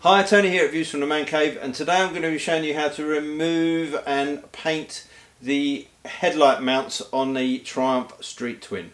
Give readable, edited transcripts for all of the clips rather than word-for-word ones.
Hi, Tony here at Views from the Man Cave, and today I'm going to be showing you how to remove and paint the headlight mounts on the Triumph Street Twin.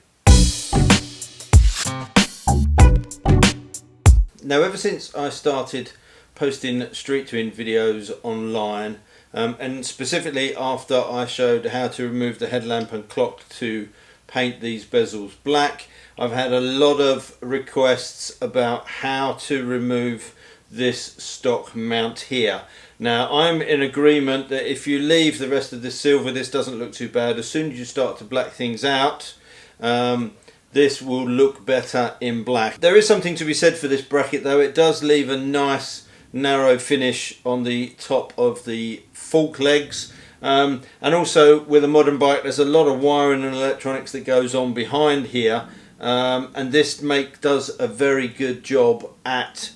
Now, ever since I started posting Street Twin videos online, and specifically after I showed how to remove the headlamp and clock to paint these bezels black, I've had a lot of requests about how to remove this stock mount here. Now, I'm in agreement that if you leave the rest of the silver, this doesn't look too bad. As soon as you start to black things out, this will look better in black. There is something to be said for this bracket though. It does leave a nice narrow finish on the top of the fork legs, and also with a modern bike there's a lot of wiring and electronics that goes on behind here, and this does a very good job at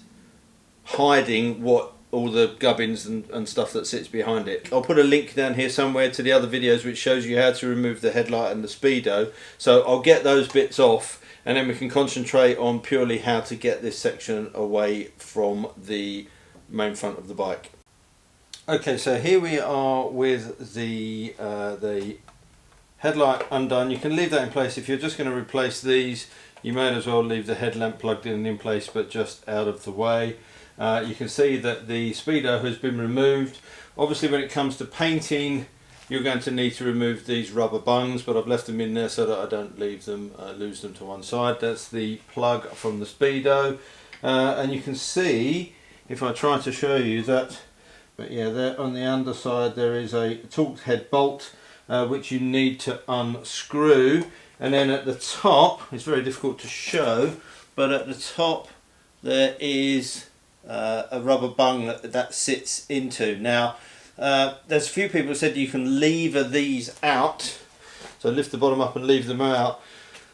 hiding what all the gubbins and stuff that sits behind it. I'll put a link down here somewhere to the other videos which shows you how to remove the headlight and the speedo, so I'll get those bits off and then we can concentrate on purely how to get this section away from the main front of the bike. Okay, so here we are with the headlight undone. You can leave that in place. If you're just going to replace these, you may as well leave the headlamp plugged in place but just out of the way. You can see that the speedo has been removed. Obviously when it comes to painting you're going to need to remove these rubber bungs, but I've left them in there so that I don't lose them to one side. That's the plug from the speedo, and you can see, if I try to show you that, but yeah, there on the underside there is a Torx head bolt which you need to unscrew, and then at the top, it's very difficult to show, but at the top there is a rubber bung that sits into. Now there's a few people who said you can lever these out, so lift the bottom up and leave them out,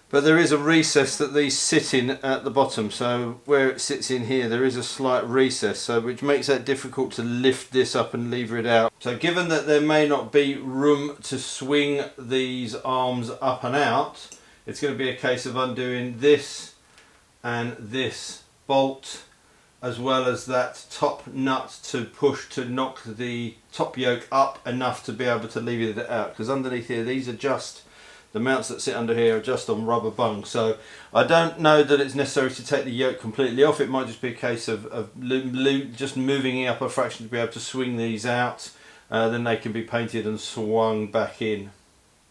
but there is a recess that these sit in at the bottom, so where it sits in here there is a slight recess, so which makes that difficult to lift this up and lever it out. So given that there may not be room to swing these arms up and out, it's going to be a case of undoing this and this bolt, as well as that top nut to push to knock the top yoke up enough to be able to lever it out, because underneath here these are just, the mounts that sit under here are just on rubber bungs, so I don't know that it's necessary to take the yoke completely off. It might just be a case of just moving it up a fraction to be able to swing these out, then they can be painted and swung back in.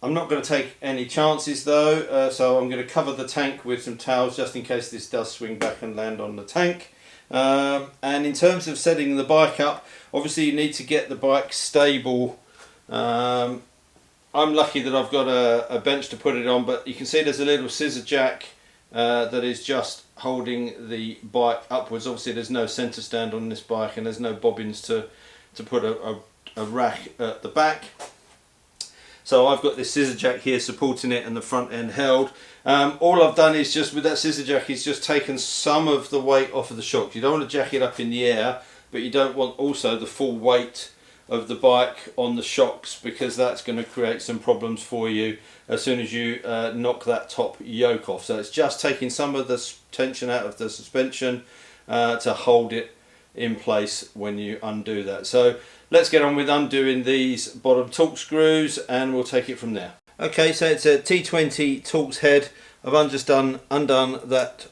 I'm not going to take any chances though, so I'm going to cover the tank with some towels just in case this does swing back and land on the tank. And in terms of setting the bike up, obviously you need to get the bike stable. I'm lucky that I've got a bench to put it on, but you can see there's a little scissor jack that is just holding the bike upwards. Obviously there's no centre stand on this bike and there's no bobbins to put a rack at the back. So I've got this scissor jack here supporting it and the front end held. All I've done is just with that scissor jack is just taken some of the weight off of the shocks. You don't want to jack it up in the air, but you don't want also the full weight of the bike on the shocks, because that's going to create some problems for you as soon as you knock that top yoke off. So it's just taking some of the tension out of the suspension to hold it in place when you undo that. So let's get on with undoing these bottom Torx screws and we'll take it from there. Okay, so it's a T20 Torx head. I've just undone that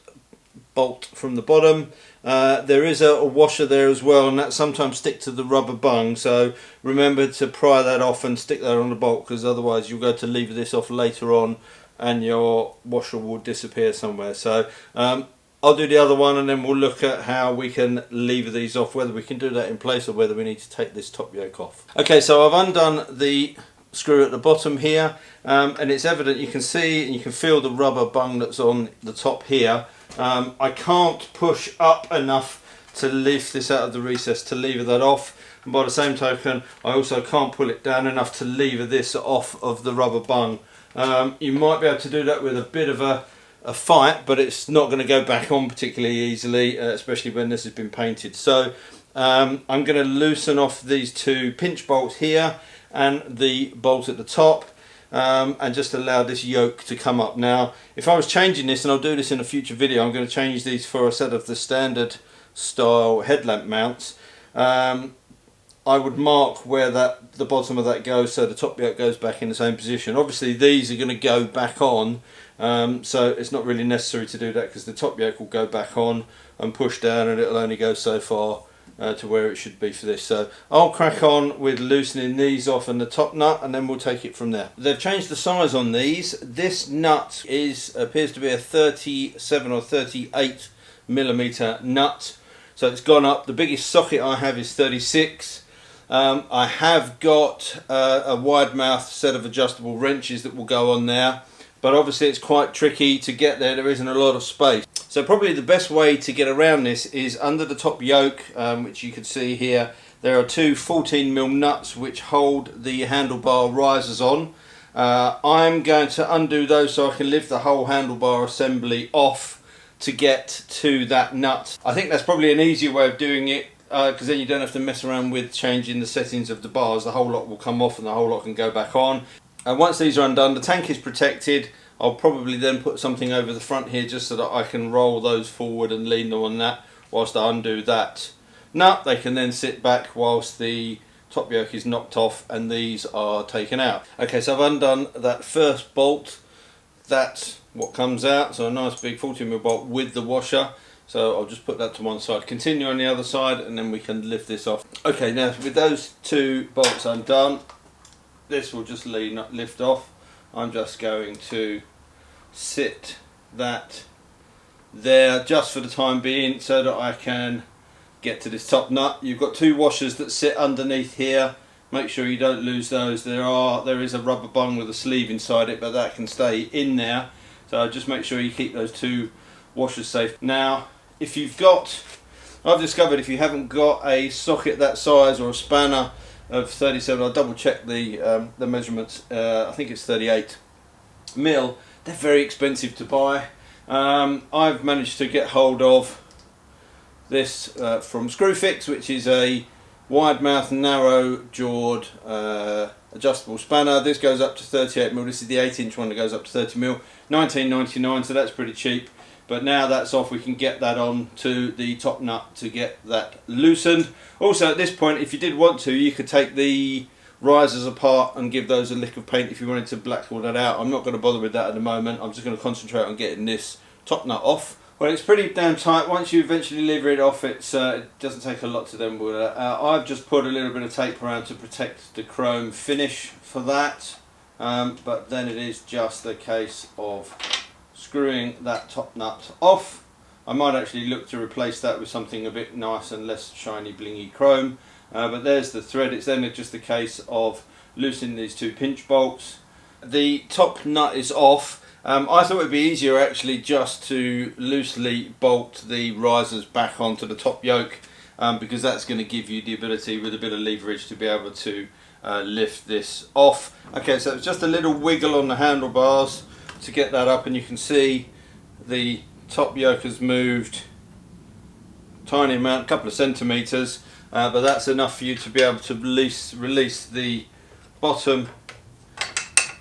bolt from the bottom. There is a washer there as well, and that sometimes sticks to the rubber bung, so remember to pry that off and stick that on the bolt, because otherwise you'll go to lever this off later on and your washer will disappear somewhere. So I'll do the other one and then we'll look at how we can lever these off, whether we can do that in place or whether we need to take this top yoke off. Okay, so I've undone the screw at the bottom here, and it's evident, you can see and you can feel the rubber bung that's on the top here. I can't push up enough to lift this out of the recess to lever that off, and by the same token I also can't pull it down enough to lever this off of the rubber bung. You might be able to do that with a bit of a fight, but it's not going to go back on particularly easily, especially when this has been painted. So I'm going to loosen off these two pinch bolts here and the bolt at the top, and just allow this yoke to come up. Now if I was changing this, and I'll do this in a future video, I'm going to change these for a set of the standard style headlamp mounts, I would mark where the bottom of that goes, so the top yoke goes back in the same position. Obviously these are going to go back on, so it's not really necessary to do that, because the top yoke will go back on and push down, and it'll only go so far to where it should be for this. So I'll crack on with loosening these off and the top nut, and then we'll take it from there. They've changed the size on these. This nut appears to be a 37 or 38 millimeter nut, so it's gone up. The biggest socket I have is 36. I have got a wide mouth set of adjustable wrenches that will go on there, but obviously it's quite tricky to get there. There isn't a lot of space. So probably the best way to get around this is under the top yoke, which you can see here. There are two 14mm nuts which hold the handlebar risers on. I'm going to undo those so I can lift the whole handlebar assembly off to get to that nut. I think that's probably an easier way of doing it, because then you don't have to mess around with changing the settings of the bars. The whole lot will come off and the whole lot can go back on. And once these are undone, the tank is protected. I'll probably then put something over the front here just so that I can roll those forward and lean them on that whilst I undo that nut. They can then sit back whilst the top yoke is knocked off and these are taken out. Okay, so I've undone that first bolt. That's what comes out, so a nice big 14mm bolt with the washer. So I'll just put that to one side, continue on the other side, and then we can lift this off. Okay, now with those two bolts undone, this will just lift off. I'm just going to sit that there just for the time being so that I can get to this top nut. You've got two washers that sit underneath here. Make sure you don't lose those. There is a rubber bung with a sleeve inside it, but that can stay in there. So just make sure you keep those two washers safe. Now, if you've got, I've discovered if you haven't got a socket that size or a spanner of 37, I'll double check the measurements, I think it's 38 mil, they're very expensive to buy. I've managed to get hold of this from Screwfix, which is a wide mouth, narrow jawed adjustable spanner. This goes up to 38 mil. This is the 8-inch one that goes up to 30 mil. $19.99, so that's pretty cheap. But now that's off, we can get that on to the top nut to get that loosened. Also at this point, if you did want to, you could take the risers apart and give those a lick of paint if you wanted to black all that out. I'm not going to bother with that at the moment. I'm just going to concentrate on getting this top nut off. Well, it's pretty damn tight. Once you eventually lever it off, it doesn't take a lot to then with it. I've just put a little bit of tape around to protect the chrome finish for that. But then it is just a case of screwing that top nut off. I might actually look to replace that with something a bit nice and less shiny blingy chrome, but there's the thread. It's then just a case of loosening these two pinch bolts. The top nut is off. I thought it would be easier actually just to loosely bolt the risers back onto the top yoke, because that's going to give you the ability with a bit of leverage to be able to lift this off. Okay, so it's just a little wiggle on the handlebars to get that up, and you can see the top yoke has moved tiny amount, a couple of centimeters, but that's enough for you to be able to release the bottom,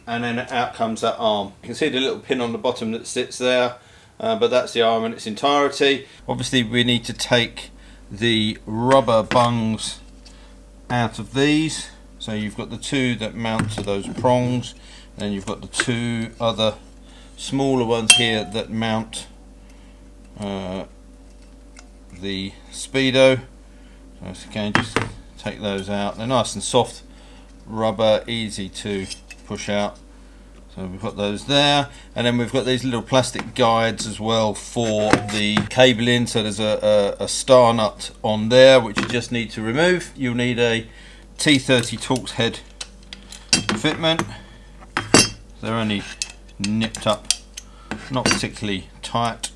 and then out comes that arm. You can see the little pin on the bottom that sits there, but that's the arm in its entirety. Obviously we need to take the rubber bungs out of these. So you've got the two that mount to those prongs, and then you've got the two other smaller ones here that mount the speedo. So again, just take those out. They're nice and soft rubber, easy to push out. So we've got those there, and then we've got these little plastic guides as well for the cabling. So there's a star nut on there which you just need to remove. You'll need a T30 Torx head fitment. They're only nipped up, not particularly tight.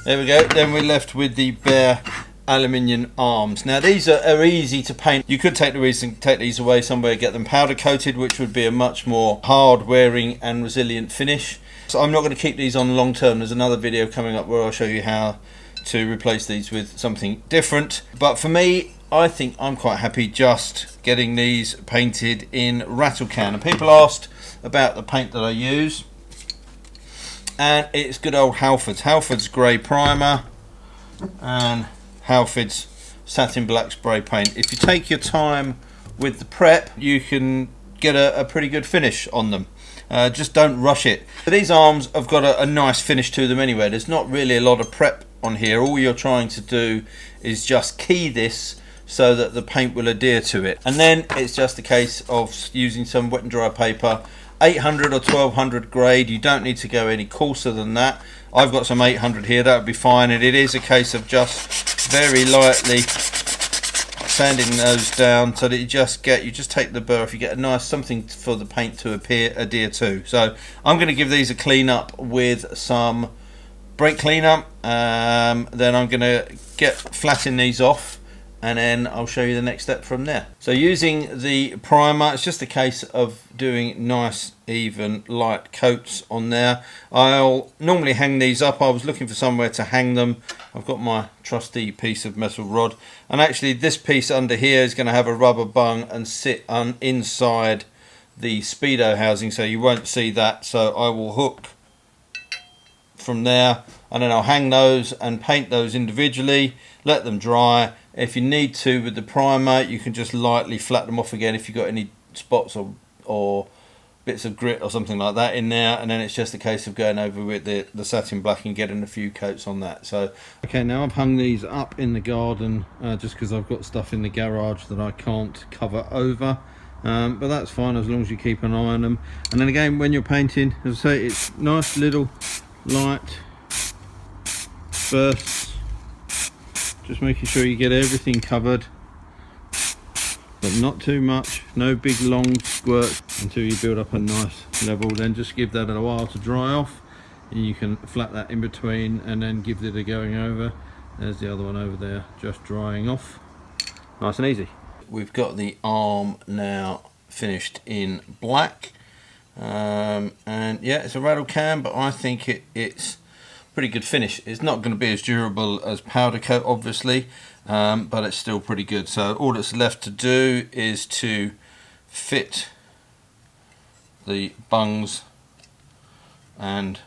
There we go, then we're left with the bare aluminium arms. Now these are easy to paint. You could take these away somewhere, get them powder coated, which would be a much more hard wearing and resilient finish. So I'm not going to keep these on long term. There's another video coming up where I'll show you how to replace these with something different. But for me, I think I'm quite happy just getting these painted in rattle can. And people asked about the paint that I use, and it's good old Halford's grey primer and Halford's satin black spray paint. If you take your time with the prep, you can get a pretty good finish on them. Just don't rush it. But these arms have got a nice finish to them anyway. There's not really a lot of prep on here. All you're trying to do is just key this so that the paint will adhere to it, and then it's just a case of using some wet and dry paper, 800 or 1200 grade. You don't need to go any coarser than that. I've got some 800 here, that would be fine, and it is a case of just very lightly sanding those down so that you just take the burr off, you get a nice something for the paint to adhere to. So I'm going to give these a clean up with some brake cleaner, then I'm going to flatten these off, and then I'll show you the next step from there. So using the primer, it's just a case of doing nice even light coats on there. I'll normally hang these up. I was looking for somewhere to hang them. I've got my trusty piece of metal rod, and actually this piece under here is going to have a rubber bung and sit inside the speedo housing, so you won't see that. So I will hook from there, and then I'll hang those and paint those individually, let them dry. If you need to with the primer, you can just lightly flat them off again if you've got any spots or bits of grit or something like that in there, and then it's just a case of going over with the satin black and getting a few coats on that. So okay, now I've hung these up in the garden just because I've got stuff in the garage that I can't cover over, but that's fine as long as you keep an eye on them. And then again, when you're painting, as I say, it's nice little light bursts, just making sure you get everything covered, but not too much, no big long squirts until you build up a nice level. Then just give that a while to dry off, and you can flat that in between and then give it a going over. There's the other one over there, just drying off, nice and easy. We've got the arm now finished in black, and yeah, it's a rattle can, but I think it's pretty good finish. It's not going to be as durable as powder coat, obviously, but it's still pretty good. So all that's left to do is to fit the bungs and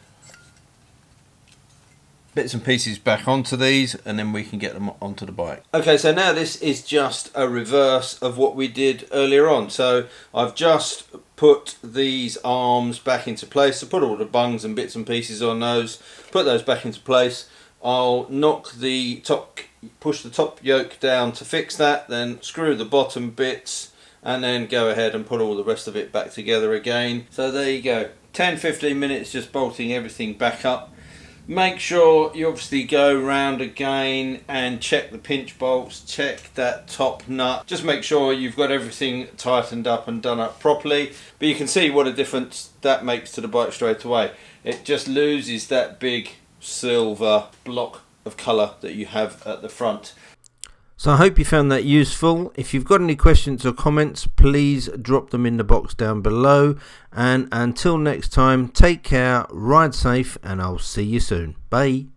bits and pieces back onto these, and then we can get them onto the bike. Okay, so now this is just a reverse of what we did earlier on. So I've just put these arms back into place, so put all the bungs and bits and pieces on those, put those back into place. I'll knock the top, push the top yoke down to fix that, then screw the bottom bits, and then go ahead and put all the rest of it back together again. So there you go, 10-15 minutes just bolting everything back up. Make sure you obviously go round again and check the pinch bolts, check that top nut. Just make sure you've got everything tightened up and done up properly. But you can see what a difference that makes to the bike straight away. It just loses that big silver block of colour that you have at the front. So I hope you found that useful. If you've got any questions or comments, please drop them in the box down below. And until next time, take care, ride safe, and I'll see you soon. Bye.